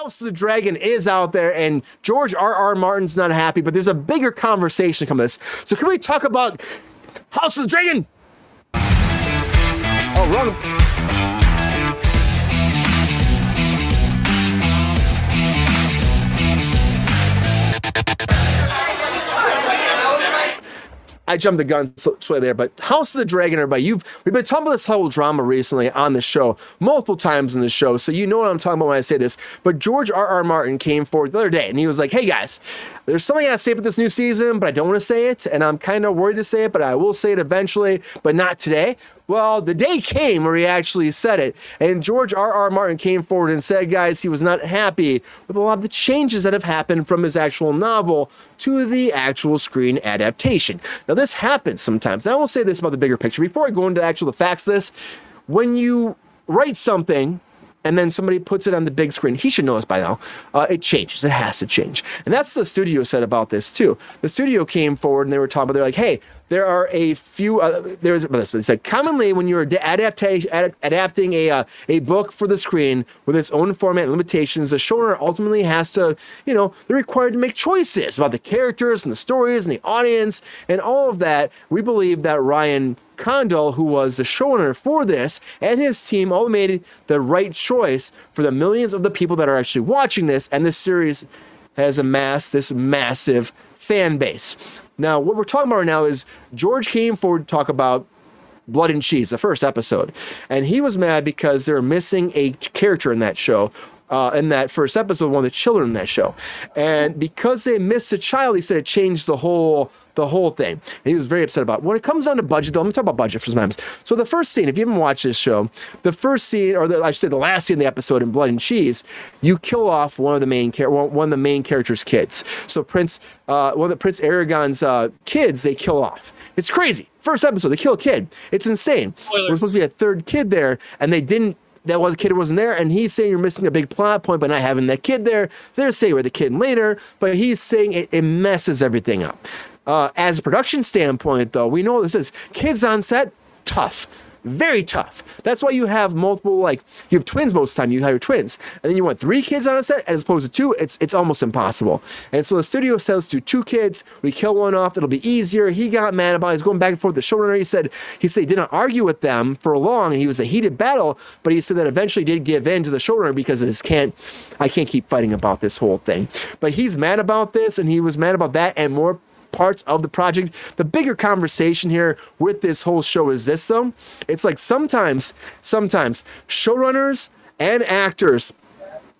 House of the Dragon is out there, and George R.R. Martin's not happy, but there's a bigger conversation coming to this. So can we talk about House of the Dragon? Oh, wrong. I jumped the gun slightly there, but House of the Dragon, everybody, we've been talking about this whole drama recently on the show, multiple times in the show, so you know what I'm talking about when I say this. But George R.R. Martin came forward the other day, and he was like, hey guys, there's something I gotta say about this new season, but I don't want to say it, and I'm kind of worried to say it, but I will say it eventually, but not today. Well, the day came where he actually said it, and George R.R. Martin came forward and said, guys, he was not happy with a lot of the changes that have happened from his actual novel to the actual screen adaptation. Now, this happens sometimes, and I will say this about the bigger picture. Before I go into the facts of this, when you write something and then somebody puts it on the big screen, he should know this by now, it changes. It has to change. And that's what the studio said about this too. The studio came forward and they were talking about, they're like, hey, there are a few, they said, commonly when you're adapting a book for the screen with its own format and limitations, the showrunner ultimately has to, they're required to make choices about the characters and the stories and the audience and all of that. We believe that Ryan Condal, who was the showrunner for this, and his team all made the right choice for the millions of the people that are actually watching this, and this series has amassed this massive fan base. Now, what we're talking about right now is George came forward to talk about Blood and Cheese, the first episode, and he was mad because they're missing a character in that show. In that first episode, one of the children in that show, and because they missed a child, he said it changed the whole thing. And he was very upset about it. When it comes down to budget, though, let me talk about budget for sometimes. So the first scene, if you haven't watched this show, the first scene, or I should say the last scene of the episode in Blood and Cheese, you kill off one of the main character's kids. So Prince Aragon's kids, they kill off. It's crazy. First episode, they kill a kid. It's insane. Spoiler. There's supposed to be a third kid there, and they didn't. That was a kid who wasn't there, and he's saying you're missing a big plot point by not having that kid there. They're saying we're the kid later, but he's saying it messes everything up. As a production standpoint, though, we know this is kids on set, tough. Very tough. That's why you have multiple, you have twins most of the time. You hire twins. And then you want 3 kids on a set as opposed to 2. It's almost impossible. And so the studio says to 2 kids, we kill one off. It'll be easier. He got mad about it. He's going back and forth with the showrunner. He said he didn't argue with them for long. He was a heated battle, but he said that eventually did give in to the showrunner because I can't keep fighting about this whole thing. But he's mad about this, and he was mad about that and more parts of the project. The bigger conversation here with this whole show is this, though. It's like sometimes showrunners and actors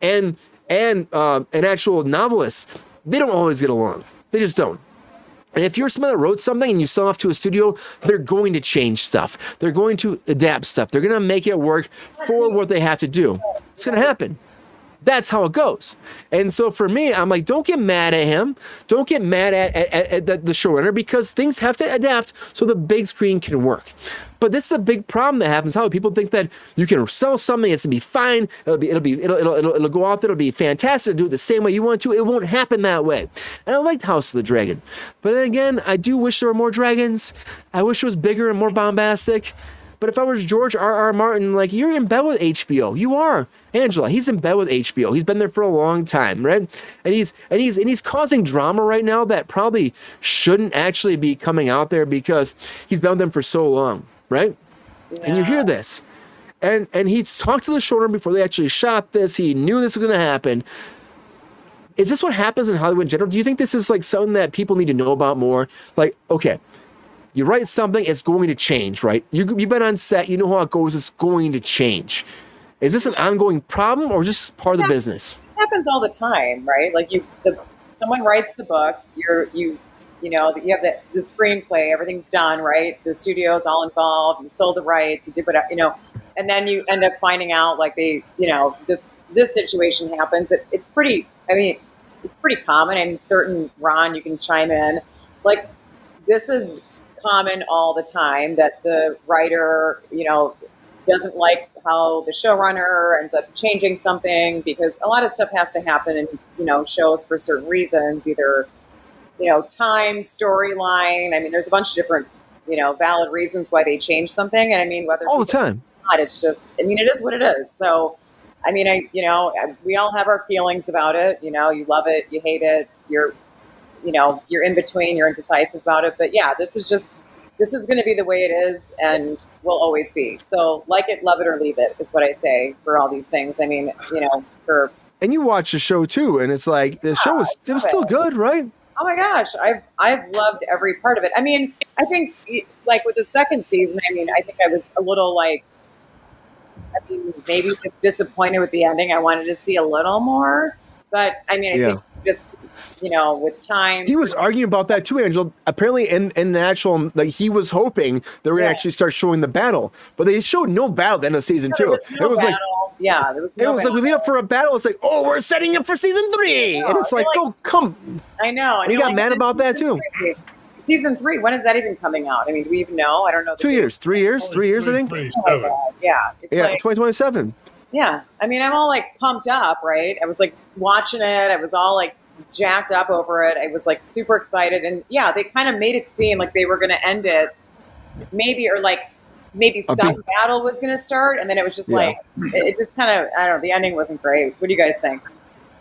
and actual novelists, they don't always get along. They just don't. And if you're someone that wrote something and you sell off to a studio, they're going to change stuff. They're going to adapt stuff. They're going to make it work for what they have to do. It's going to happen. That's how it goes. And so for me, I'm like, don't get mad at him. Don't get mad at the showrunner, because things have to adapt so the big screen can work. But this is a big problem that happens. How people think that you can sell something, it's gonna be fine. It'll go out there. It'll be fantastic. Do it the same way you want to. It won't happen that way. And I liked House of the Dragon, but then again, I do wish there were more dragons. I wish it was bigger and more bombastic. But if I was George R.R. Martin, you're in bed with HBO. You are. Angela, he's in bed with HBO. He's been there for a long time, right? And he's causing drama right now that probably shouldn't actually be coming out there because he's been with them for so long, right? Yeah. And you hear this. And he talked to the showrunner before they actually shot this. He knew this was going to happen. Is this what happens in Hollywood in general? Do you think this is something that people need to know about more? Okay. You write something, it's going to change, right? You've been on set, you know how it goes, it's going to change. Is this an ongoing problem or just part of the business? It happens all the time, right? Someone writes the book, you have the screenplay, everything's done, right? The studio's all involved, you sold the rights, you did whatever, and then you end up finding out this situation happens. It's pretty common. I'm certain, Ron, you can chime in. This is common all the time that the writer, doesn't like how the showrunner ends up changing something, because a lot of stuff has to happen in, shows for certain reasons, either, time, storyline. There's a bunch of different, valid reasons why they change something. And whether all the time, not, it's just, it is what it is. So, I mean, we all have our feelings about it. You know, you love it, you hate it, you're in between, you're indecisive about it. But yeah, this is going to be the way it is and will always be. So like it, love it, or leave it is what I say for all these things. I mean, and you watch the show too, and it's like the show was still good, right? Oh my gosh, I've loved every part of it. I mean, I think like with the second season, I mean, I think I was a little like, maybe just disappointed with the ending. I wanted to see a little more, but I mean, I think just with time. He was arguing about that too, Angela. Apparently, in the actual, like he was hoping they were going to actually start showing the battle, but they showed no battle at the end of season 2. It was battle. There was no. It was like we lead up for a battle. It's like, oh, we're setting up for season 3, and it's like, oh, come. I know. And he got mad about that too. Season 3, when is that even coming out? I mean, do we even know? I don't know. 2 years, 3 years, 3 years, I think. Yeah. It's 2027. Yeah. I mean, I'm all like pumped up, right? I was like watching it. I was all like jacked up over it. I was like super excited. And yeah, they kind of made it seem like they were going to end it maybe some battle was going to start. And then it was just like, it just kind of, I don't know, the ending wasn't great. What do you guys think?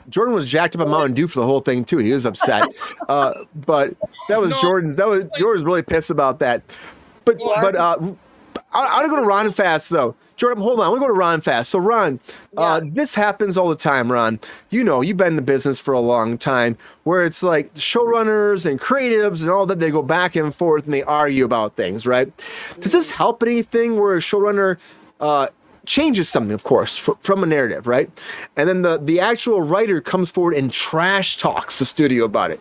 Jordan was jacked up on Mountain Dew for the whole thing too. He was upset, but that was Jordan's. Jordan's really pissed about that. But I want to go to Ron fast though. Jordan, hold on. I want to go to Ron fast. So Ron, this happens all the time. Ron, you've been in the business for a long time, where it's like showrunners and creatives and all that. They go back and forth and they argue about things, right? Does this help anything where a showrunner changes something, of course, from a narrative, right? And then the actual writer comes forward and trash talks the studio about it.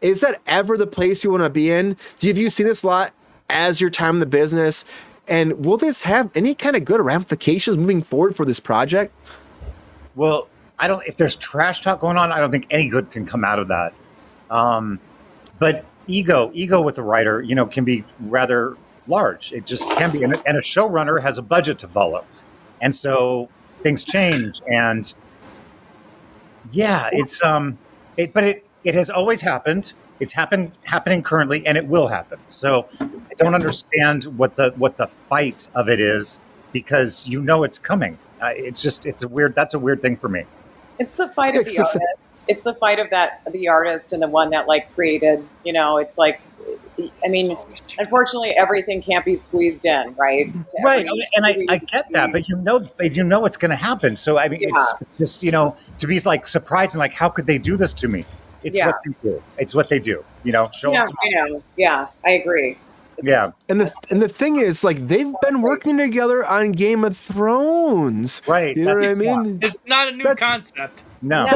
Is that ever the place you want to be in? Have you seen this a lot as your time in the business? And will this have any kind of good ramifications moving forward for this project? Well, if there's trash talk going on, I don't think any good can come out of that. But ego with the writer, can be rather large. It just can be. And a showrunner has a budget to follow. And so things change, and it has always happened. It's happening currently, and it will happen. So I don't understand what the fight of it is, because it's coming. That's a weird thing for me. It's the fight of the artist. It's the fight of the artist and the one that like created. It's like. I mean, unfortunately, everything can't be squeezed in, right? Right, and I get that, but it's going to happen. So I mean, it's just to be like surprised and like, how could they do this to me? It's what they do. It's what they do. Show them. I know. Yeah, I agree. And the thing is, like, they've been working together on Game of Thrones, right? You know what I mean? It's not a new concept. No,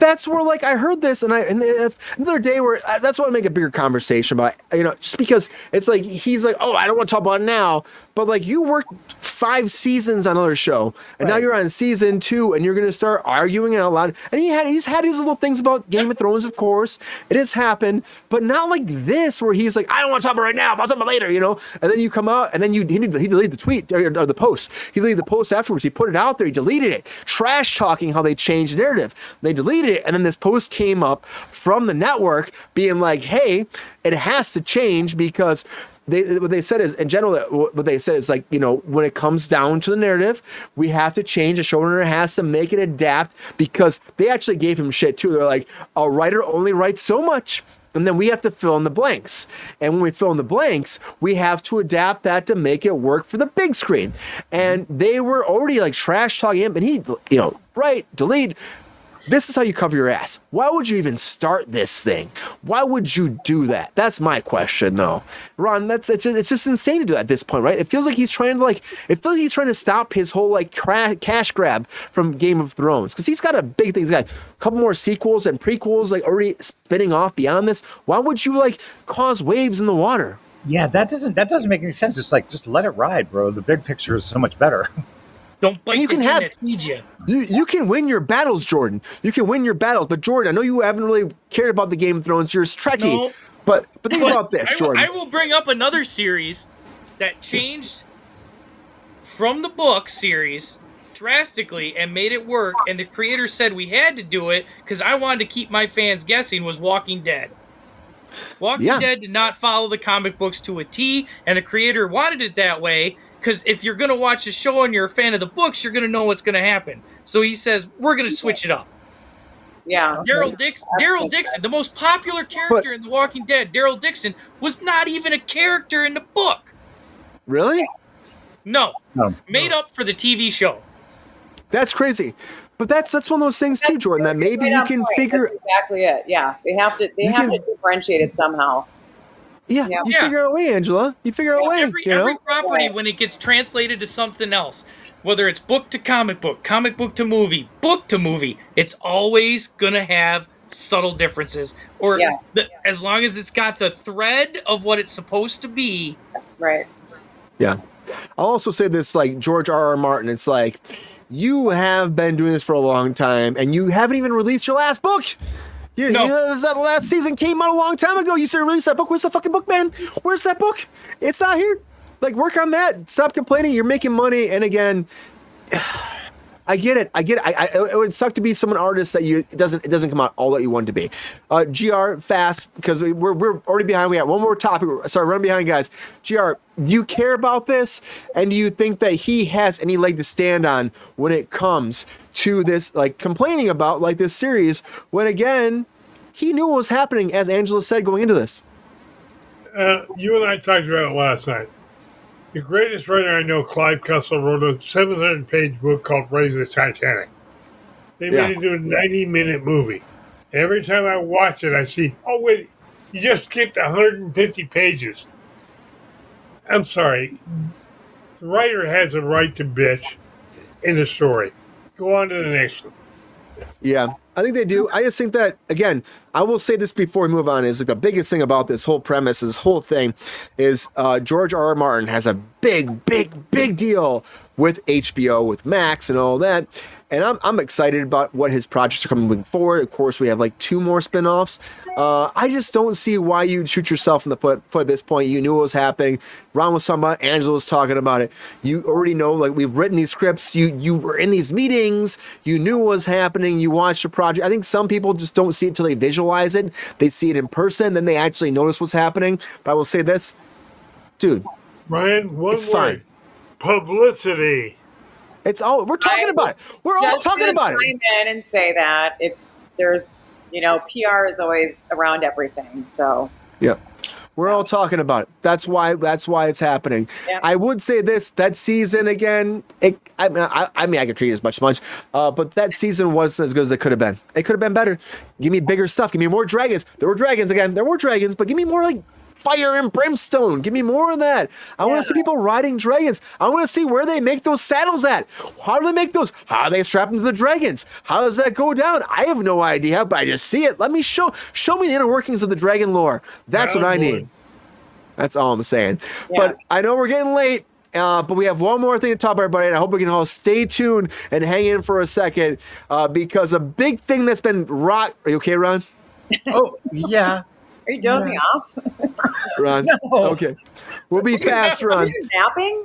that's where, like, I heard this, and the other day where that's why I make a bigger conversation about, just because it's like he's like, oh, I don't want to talk about it now, but like you worked 5 seasons on another show, and now you're on season 2, and you're gonna start arguing it out loud. And he's had his little things about Game of Thrones, of course, it has happened, but not like this where he's like, I don't want to talk about it right now, I'll talk about it later, And then you come out, and then he deleted the tweet or the post. He deleted the post afterwards. He put it out there. He deleted it, trash talking how they changed the narrative. They deleted it, and then this post came up from the network being like, hey, it has to change because what they said is, in general, what they said is like, when it comes down to the narrative, we have to change. The showrunner has to make it adapt, because they actually gave him shit too. They're like, a writer only writes so much, and then we have to fill in the blanks. And when we fill in the blanks, we have to adapt that to make it work for the big screen. And they were already like trash talking him, and he, delete. This is how you cover your ass. Why would you even start this thing? Why would you do that? That's my question, though. Ron, it's just insane to do that at this point, right? It feels like he's trying to stop his whole like cash grab from Game of Thrones, because he's got a big thing. He's got a couple more sequels and prequels like already spinning off beyond this. Why would you like cause waves in the water? Yeah, that doesn't make any sense. It's like, just let it ride, bro. The big picture is so much better. Don't bite the hand that feeds you. You can win your battles, Jordan. You can win your battles. But Jordan, I know you haven't really cared about the Game of Thrones. You're a Trekkie. No. But think about this, Jordan. I will bring up another series that changed from the book series drastically and made it work. And the creator said we had to do it because I wanted to keep my fans guessing, was Walking Dead. Walking Dead did not follow the comic books to a T, and the creator wanted it that way, Because if you're going to watch a show and you're a fan of the books, you're going to know what's going to happen. So he says, we're going to switch it up. Yeah. Daryl Dixon, the most popular character in The Walking Dead, Daryl Dixon, was not even a character in the book. Really? No. Made up for the TV show. That's crazy. But that's one of those things too, Jordan, that maybe you can figure. That's exactly it. Yeah. They have to differentiate it somehow. Yeah, you figure out a way, Angela. You figure out a way. Every property, when it gets translated to something else, whether it's book to comic book to movie, book to movie, it's always going to have subtle differences. Or as long as it's got the thread of what it's supposed to be. Right. Yeah. I'll also say this, like George R.R. Martin, it's like, you have been doing this for a long time, and you haven't even released your last book. You know, that last season came out a long time ago. You said release that book. Where's the fucking book, man? Where's that book? It's not here. Like, work on that. Stop complaining. You're making money. And again, I get it. It would suck to be some artist that it doesn't come out all that you want it to be. GR, fast, because we're already behind. We got one more topic. Sorry, run behind, guys. GR, do you care about this? And do you think that he has any leg to stand on when it comes to this, like, complaining about, like, this series, when, again, he knew what was happening, as Angela said, going into this? You and I talked about it last night. The greatest writer I know, Clive Kostel, wrote a 700-page book called Raise the Titanic. They made it into a 90-minute movie. Every time I watch it, I see, oh, wait, you just skipped 150 pages. I'm sorry. The writer has a right to bitch in the story. Go on to the next one. Yeah, I think they do. I just think that, again, I will say this before we move on, is like the biggest thing about this whole premise, this whole thing, is George R.R. Martin has a big deal with HBO, with Max and all that. And I'm excited about what his projects are coming forward. Of course, we have like 2 more spinoffs. I just don't see why you'd shoot yourself in the foot at this point. You knew what was happening. Ron was talking about it. Angela was talking about it. You already know, like, we've written these scripts. You were in these meetings. You knew what was happening. You watched the project. I think some people just don't see it until they visualize it. They see it in person. Then they actually notice what's happening. But I will say this, dude. Ryan, one it's word. Fine. Publicity. It's all we're talking about it. We're all talking about it. Chime in and say that there's PR is always around everything. So yeah, we're all talking about it. That's why it's happening. Yeah. I would say this: that season again. I mean, I could treat it as much, but that season wasn't as good as it could have been. It could have been better. Give me bigger stuff. Give me more dragons. There were dragons again. There were dragons, but give me more like fire and brimstone. Give me more of that. I want to see people riding dragons. I want to see where they make those saddles at. How do they make those? How do they strap them to the dragons? How does that go down? I have no idea, but I just see it. Let me show me the inner workings of the dragon lore. That's what I need. That's all I'm saying. Yeah. But I know we're getting late. But we have one more thing to talk about, everybody, and I hope we can all stay tuned and hang in for a second, because a big thing that's been Are you okay, Ron? Oh, yeah. Are you dozing off? Ron, no. Okay. We'll be fast, Ron. Are you napping?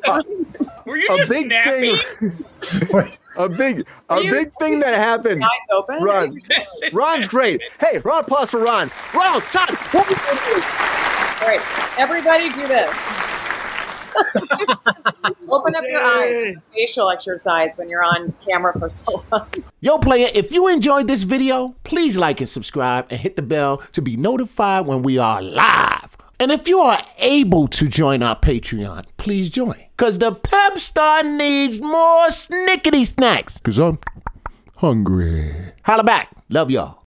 Were you just napping? A big thing that happened. Ron, Ron's great. Hey, round of applause for Ron. Ronald, Todd. All right, everybody do this. Open up your eyes. Facial exercise when you're on camera for so long. Yo, player, if you enjoyed this video, please like and subscribe and hit the bell to be notified when we are live. And if you are able to join our Patreon, please join. Because the pep star needs more snickety snacks. Because I'm hungry. Holla back. Love y'all.